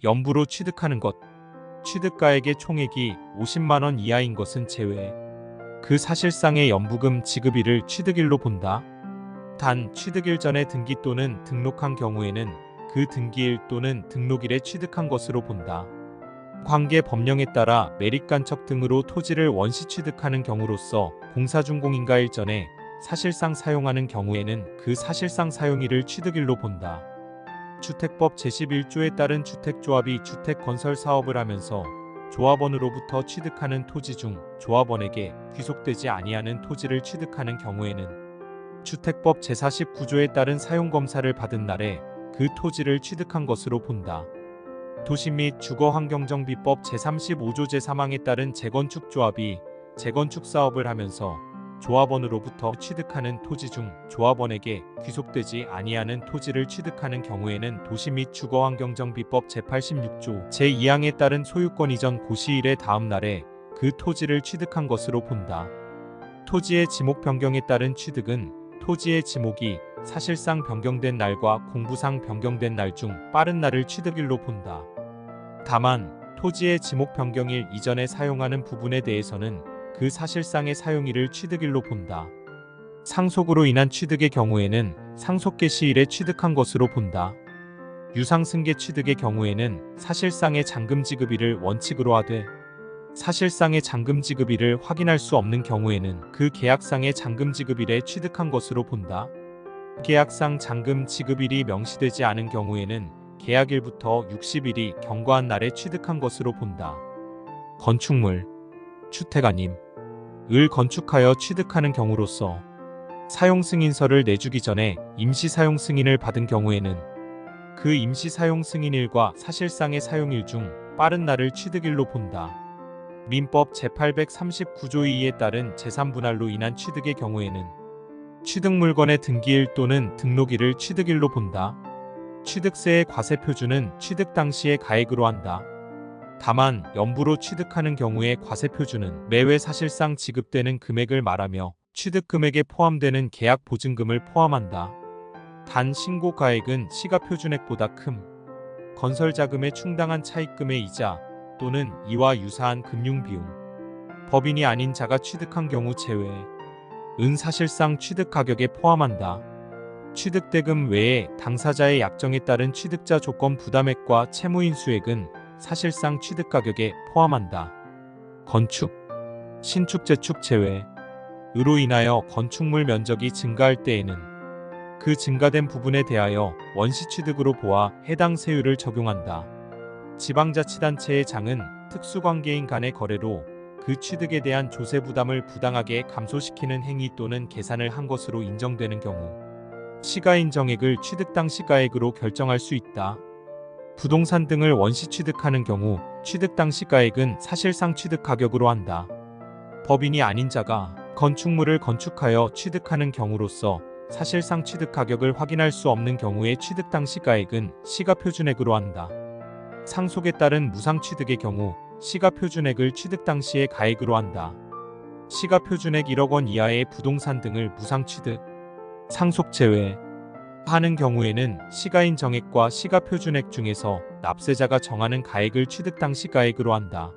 연부로 취득하는 것, 취득가액의 총액이 50만원 이하인 것은 제외. 그 사실상의 연부금 지급일을 취득일로 본다. 단 취득일 전에 등기 또는 등록한 경우에는 그 등기일 또는 등록일에 취득한 것으로 본다. 관계 법령에 따라 매립간척 등으로 토지를 원시 취득하는 경우로서 공사준공인가일 전에 사실상 사용하는 경우에는 그 사실상 사용일을 취득일로 본다. 주택법 제11조에 따른 주택조합이 주택건설 사업을 하면서 조합원으로부터 취득하는 토지 중 조합원에게 귀속되지 아니하는 토지를 취득하는 경우에는 주택법 제49조에 따른 사용검사를 받은 날에 그 토지를 취득한 것으로 본다. 도시 및 주거환경정비법 제35조 제3항에 따른 재건축조합이 재건축 사업을 하면서 조합원으로부터 취득하는 토지 중 조합원에게 귀속되지 아니하는 토지를 취득하는 경우에는 도시 및 주거환경정비법 제86조 제2항에 따른 소유권 이전 고시일의 다음 날에 그 토지를 취득한 것으로 본다. 토지의 지목 변경에 따른 취득은 토지의 지목이 사실상 변경된 날과 공부상 변경된 날 중 빠른 날을 취득일로 본다. 다만 토지의 지목 변경일 이전에 사용하는 부분에 대해서는 그 사실상의 사용일을 취득일로 본다. 상속으로 인한 취득의 경우에는 상속계 시일에 취득한 것으로 본다. 유상승계 취득의 경우에는 사실상의 잔금지급일을 원칙으로 하되 사실상의 잔금지급일을 확인할 수 없는 경우에는 그 계약상의 잔금지급일에 취득한 것으로 본다. 계약상 잔금지급일이 명시되지 않은 경우에는 계약일부터 60일이 경과한 날에 취득한 것으로 본다. 건축물, 주택 아님 을 건축하여 취득하는 경우로서 사용승인서를 내주기 전에 임시사용승인을 받은 경우에는 그 임시사용승인일과 사실상의 사용일 중 빠른 날을 취득일로 본다. 민법 제839조 2에 따른 제3분할로 인한 취득의 경우에는 취득물건의 등기일 또는 등록일을 취득일로 본다. 취득세의 과세표준은 취득 당시의 가액으로 한다. 다만 연부로 취득하는 경우에 과세표준은 매회 사실상 지급되는 금액을 말하며 취득금액에 포함되는 계약보증금을 포함한다. 단 신고가액은 시가표준액보다 큼 건설자금에 충당한 차입금의 이자 또는 이와 유사한 금융비용, 법인이 아닌 자가 취득한 경우 제외, 은 사실상 취득가격에 포함한다. 취득대금 외에 당사자의 약정에 따른 취득자 조건 부담액과 채무인수액은 사실상 취득가격에 포함한다. 건축, 신축, 재축 제외, 으로 인하여 건축물 면적이 증가할 때에는 그 증가된 부분에 대하여 원시취득으로 보아 해당 세율을 적용한다. 지방자치단체의 장은 특수관계인 간의 거래로 그 취득에 대한 조세 부담을 부당하게 감소시키는 행위 또는 계산을 한 것으로 인정되는 경우 시가인 정액을 취득 당 시가액으로 결정할 수 있다. 부동산 등을 원시 취득하는 경우 취득 당 시가액은 사실상 취득 가격으로 한다. 법인이 아닌 자가 건축물을 건축하여 취득하는 경우로서 사실상 취득 가격을 확인할 수 없는 경우에 취득 당 시가액은 시가표준액으로 한다. 상속에 따른 무상 취득의 경우 시가표준액을 취득 당시의 가액으로 한다. 시가표준액 1억 원 이하의 부동산 등을 무상 취득, 상속 제외 하는 경우에는 시가인 정액과 시가표준액 중에서 납세자가 정하는 가액을 취득 당 시가액으로 한다.